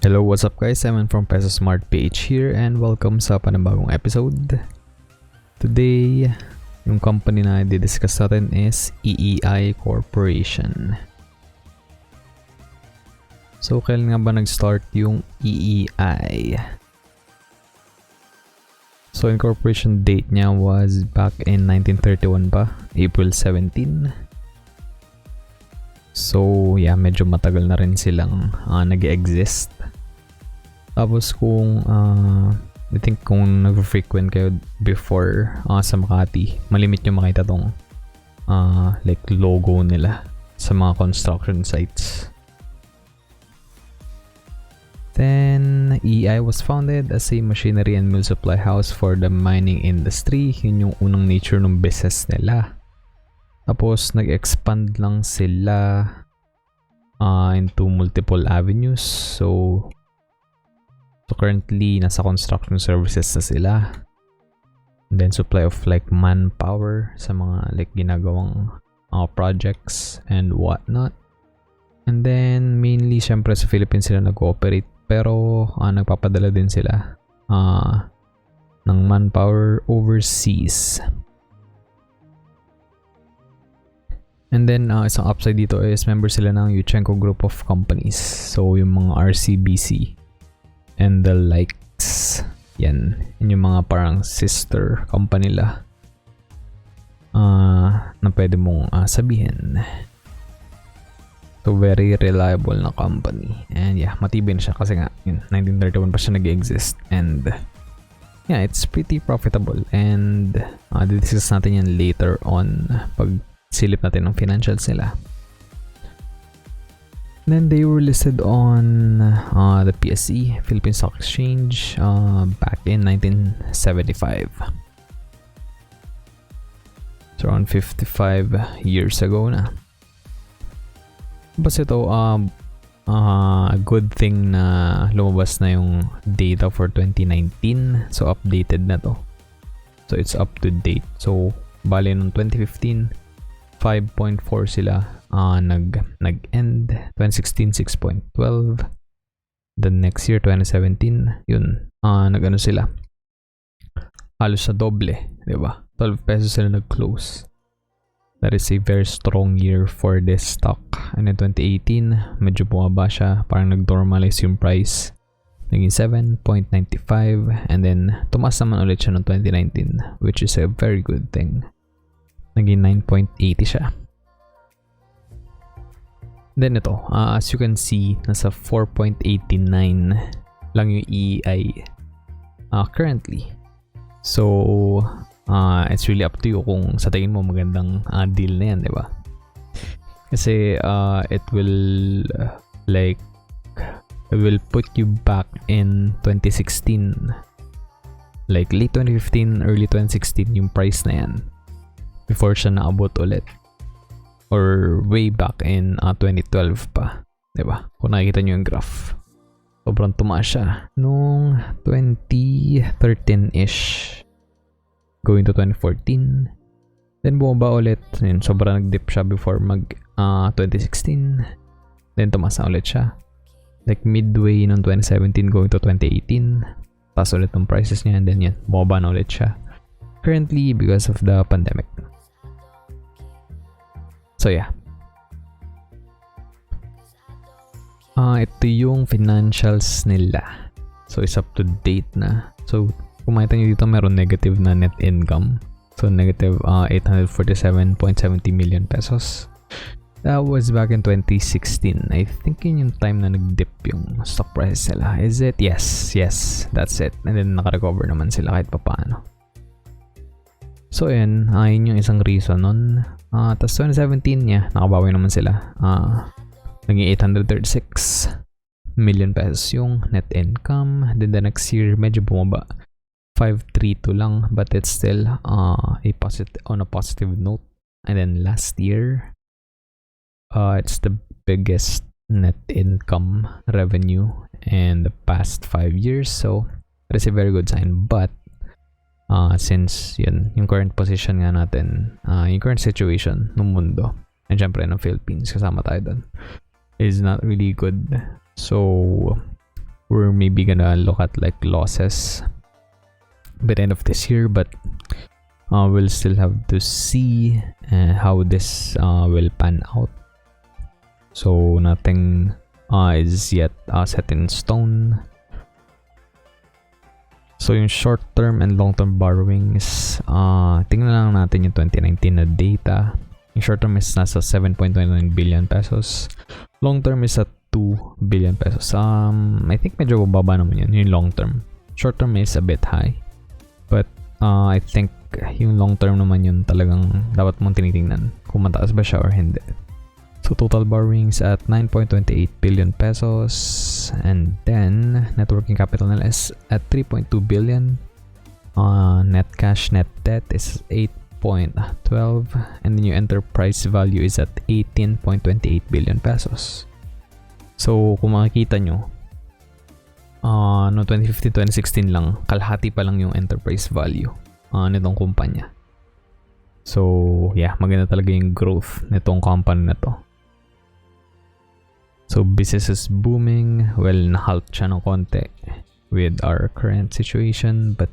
Hello, what's up guys? I'm from Peso Smart PH here and welcome sa panibagong episode. Today, yung company na i-discuss natin is EEI Corporation. So, kailan nga ba nag-start yung EEI? So, incorporation date niya was back in 1931 pa, April 17. So, yeah, medyo matagal na rin silang nag-exist. Tapos kung I think kung nag-frequent kayo before sa Makati, malimit nyo makita tong like logo nila sa mga construction sites. Then EEI was founded as a machinery and mill supply house for the mining industry. Yun yung unang nature ng business nila. Tapos nag-expand lang sila into multiple avenues. So currently, nasa construction services na sila. And then supply of like manpower sa mga like ginagawang projects and whatnot. And then mainly syempre sa Philippines sila nag-ooperate, pero nagpapadala din sila ng manpower overseas. And then isang upside dito is member sila ng Yuchenko group of companies. So yung mga RCBC and the likes. Yan yung mga parang sister company nila na pwede mong sabihin. So very reliable na company. And yeah, matibay na siya kasi nga yun, 1931 pa siya nag-exist. And yeah, it's pretty profitable. And discuss natin yan later on pag silip natin ng financials nila. Then they were listed on the PSE, Philippine Stock Exchange, back in 1975. So around 55 years ago na. Tapos ito, a good thing na lumabas na yung data for 2019. So updated na to. So it's up to date. So bale nung 2015, 5.4 sila. Nag-end 2016 6.12. The next year 2017 yun nag-ano sila halos sa doble, di ba? 12 pesos sila nag-close. That is a very strong year for this stock. And in 2018 medyo bumaba siya, parang nag-normalize yung price, naging 7.95, and then tumaas naman ulit siya noong 2019, which is a very good thing. Naging 9.80 siya. Then ito, as you can see, nasa 4.89 lang yung EEI currently. So, it's really up to you kung sa tingin mo magandang deal na yan, di ba? Kasi it will it will put you back in 2016. Like late 2015, early 2016 yung price na yan. Before siya naabot ulit. Or way back in 2012 pa, diba? Kung nakikita nyo yung graph, sobrang tumaas siya nung 2013-ish going to 2014. Then bumaba ulit, yun, sobrang nag-dip siya before mag 2016. Then tumaas na ulit siya like midway ng 2017 going to 2018. Taas ulit ng prices niya, and then yun, bumaba na ulit siya currently because of the pandemic. So yeah. Ito yung financials nila. So it's up to date na. So kung makita nyo dito, meron negative na net income. So negative 847.70 million pesos. That was back in 2016. I think yun yung time na nag-dip yung stock price nila. Is it? Yes, that's it. And then naka-recover naman sila kahit papaano. So yun yung isang reason nun. Tapos 2017 niya, nakabawi naman sila. Naging 836 million pesos yung net income. Then the next year, medyo bumaba. 532 lang, but it's still on a positive note. And then last year, it's the biggest net income revenue in the past 5 years. So that is a very good sign. But since yun, yung current position nga natin, yung current situation ng mundo, and syempre ng Philippines, kasama tayo doon, is not really good. So we're maybe gonna look at like losses by the end of this year, but we'll still have to see how this will pan out. So nothing is yet set in stone. So yung short-term and long-term borrowings, tingnan lang natin yung 2019 na data. Yung short-term is nasa 7.29 billion pesos. Long-term is at 2 billion pesos. I think medyo bababa naman yun, yung long-term. Short-term is a bit high. But I think yung long-term naman yun talagang dapat mong tinitingnan kung mataas ba siya or hindi. So total borrowings at 9.28 billion pesos, and then net working capital nila is at 3.2 billion. Net cash, net debt is 8.12, and then yung enterprise value is at 18.28 billion pesos. So kung makikita nyo, no 2015-2016 lang, kalahati pa lang yung enterprise value nitong kumpanya. So yeah, maganda talaga yung growth nitong company na to. So business is booming. Well, na-halt siya ng konti with our current situation, but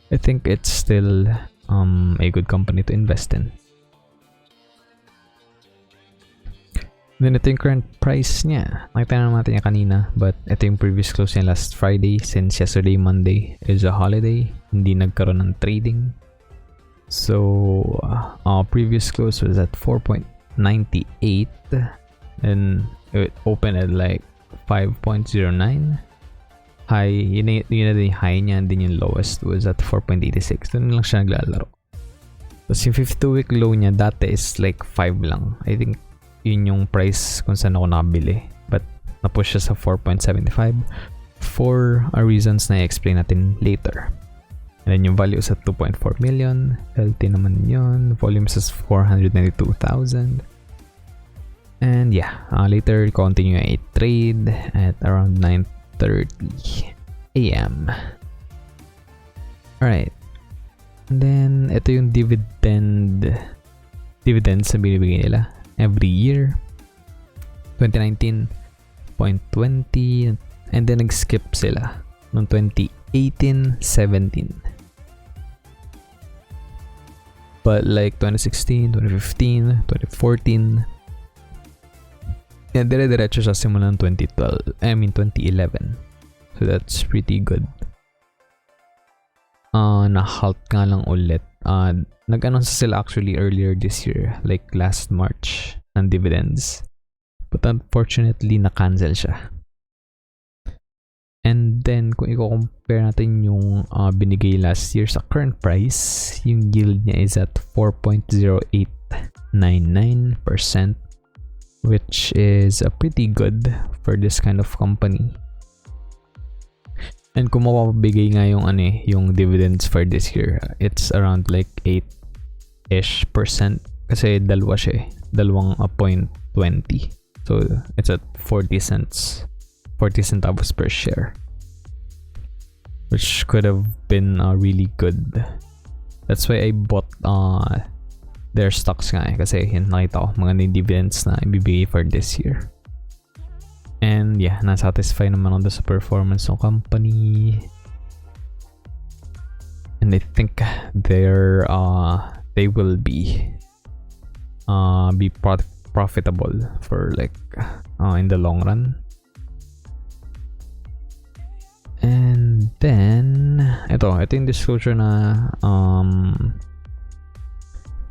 I think it's still a good company to invest in. Then ito yung current price niya. Nakita na natin yung kanina, but ito yung previous close niya last Friday, since yesterday Monday is a holiday, hindi nagkaroon ng trading. So previous close was at 4.98 and it opened at like 5.09. High, yun na din yung high niya, and then yung lowest was at 4.86. Doon lang siya naglalaro. Tapos yung 52-week low niya dati is like 5 lang. I think yun yung price kung saan ako nakabili, but na-push siya sa 4.75 for reasons na i-explain natin later. And then yung value is at 2.4 million. Healthy naman yun. Volume is 492,000. And yeah, later continue a trade at around 9:30 AM. Alright. And then ito yung dividends na binibigay nila every year. 2019, 0.20, and then nag-skip sila noong 2018-17. But like 2016, 2015, 2014, yan, dire-diretso siya simula ng 2011. So that's pretty good. Na-halt nga lang ulit. Nag-announce sila actually earlier this year, like last March, ng dividends. But unfortunately, na-cancel siya. And then, kung i-compare natin yung binigay last year sa current price, yung yield niya is at 4.0899%, which is pretty good for this kind of company. And kung mapapabigay nga yung dividends for this year, it's around like 8-ish%, kasi dalawa siya, dalawang 0.20. So it's at 40 centavos per share, which could have been really good. That's why I bought their stocks nga kasi nakita ko mga dividends na ibibigay for this year. And yeah, na-satisfy naman ako sa performance ng company. And I think they will be profitable for like in the long run. And then ito yung disclosure na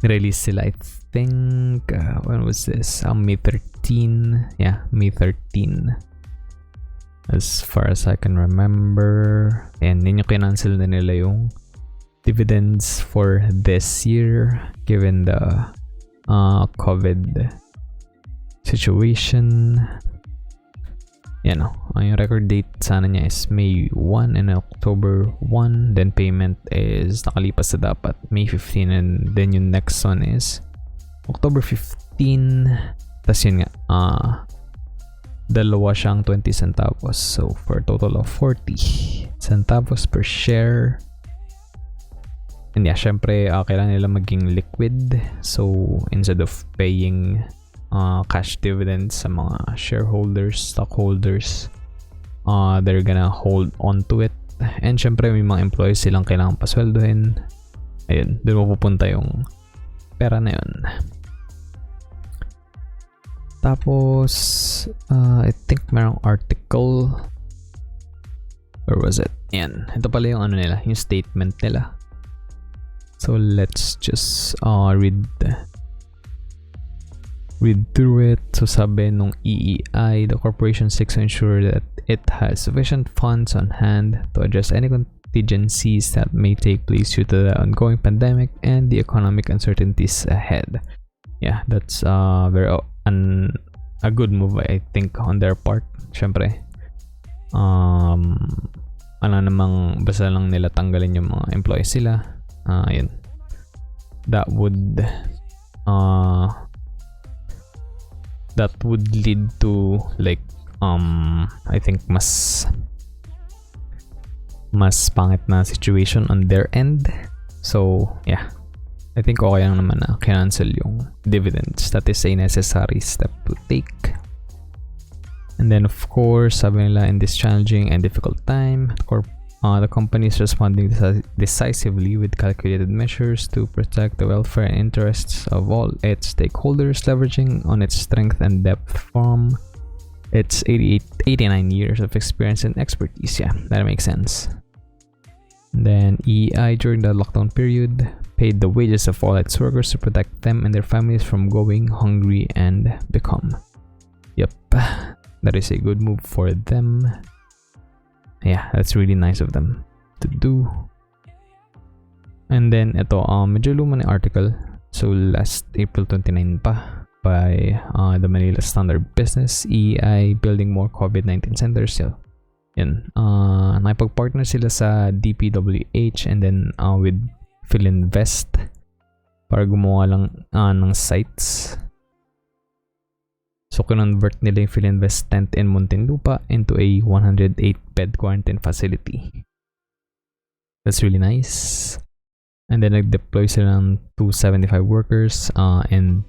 release sila, I think when was this? May 13. Yeah, May 13 as far as I can remember. And then yung kinancel na nila yung dividends for this year given the COVID situation. Yan yung record date sana niya is May 1 and October 1. Then payment is nakalipas sa dapat May 15, and then yung next one is October 15. Tas yun nga, dalawa siyang 20 centavos. So for a total of 40 centavos per share. And yeah, syempre kailangan nila maging liquid. So instead of paying cash dividends sa mga shareholders, stockholders, they're gonna hold on to it. And syempre may mga employees silang kailangan pasweldohin. Ayun, doon mapupunta yung pera na yun. Tapos I think merong article. Where was it? Yan, ito pala yung ano nila, yung statement nila. So let's just read through it. So sabi nung EEI, the corporation seeks to ensure that it has sufficient funds on hand to address any contingencies that may take place due to the ongoing pandemic and the economic uncertainties ahead. Yeah, that's a good move, I think, on their part. Syempre, ano namang basta lang nila tanggalin yung mga employees sila. Yun. That would lead to like I think mas pangit na situation on their end. So yeah, I think okay lang naman na cancel yung dividends. That is a necessary step to take. And then of course, sabi nila, in this challenging and difficult time, the company is responding decisively with calculated measures to protect the welfare and interests of all its stakeholders, leveraging on its strength and depth from its 89 years of experience and expertise. Yeah, that makes sense. And then EEI, during the lockdown period, paid the wages of all its workers to protect them and their families from going hungry and become. Yep, that is a good move for them. Yeah, that's really nice of them to do. And then ito, medyo luma na article. So last April 29 pa by the Manila Standard business, EEI building more COVID-19 centers. So, yan. Nakipag-partner sila sa DPWH and then with Philinvest para gumawa lang ng sites. So, convert nila yung Philinvest tent in Muntinlupa into a 108-bed quarantine facility. That's really nice. And then, nag-deploy sila ng 275 workers in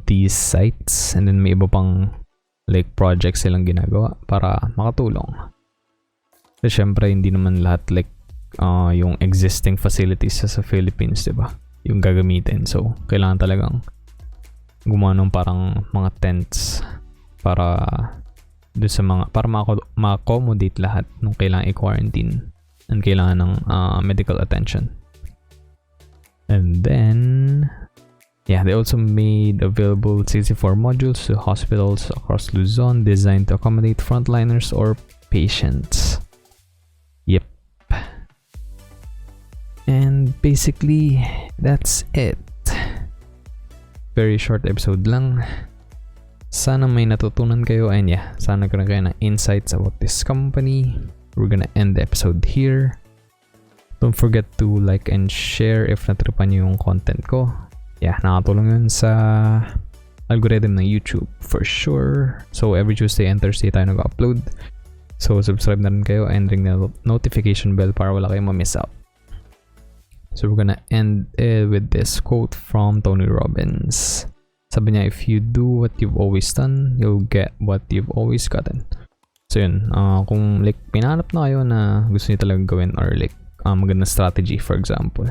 these sites. And then, may iba pang like projects silang ginagawa para makatulong. Kasi syempre, hindi naman lahat like yung existing facilities sa Philippines, diba? Yung gagamitin. So, kailangan talagang gumawa ng parang mga tents para doon sa mga para ma-accommodate lahat nung kailangan i-quarantine and kailangan ng medical attention. And then yeah, they also made available 64 modules to hospitals across Luzon designed to accommodate frontliners or patients. Yep. And basically that's it. Very short episode lang. Sana may natutunan kayo, and yeah, sana nagkaroon kayo ng insights about this company. We're gonna end the episode here. Don't forget to like and share if natripan nyo yung content ko. Yeah, nakatulong yun sa algorithm ng YouTube for sure. So every Tuesday and Thursday tayo nag-upload. So subscribe na rin kayo and ring the notification bell para wala kayong ma-miss out. So we're gonna end with this quote from Tony Robbins. Sabi niya, if you do what you've always done, you'll get what you've always gotten. So yun, kung like pinahanap na kayo na gusto niyo talagang gawin or like magandang strategy, for example,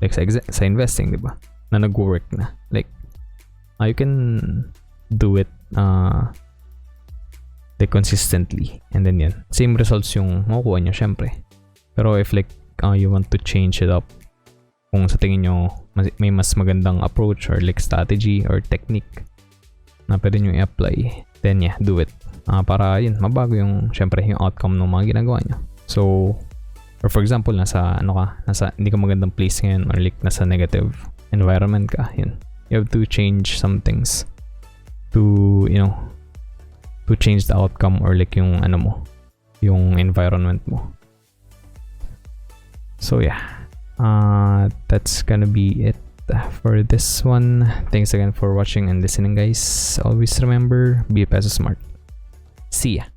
like sa investing, diba? Na nag-work na. Like, you can do it like consistently. And then yan, same results yung makukuha nyo, syempre. Pero if like you want to change it up, kung sa tingin nyo may mas magandang approach or like strategy or technique na pwede nyo i-apply, then yeah, do it. Para yun, mabago yung syempre yung outcome ng mga ginagawa nyo. So, or for example, nasa hindi ka magandang place ngayon or like nasa negative environment ka, yun. You have to change some things to, you know, to change the outcome or like yung yung environment mo. So yeah. That's gonna be it for this one. Thanks again for watching and listening, guys. Always remember, be Peso smart. See ya.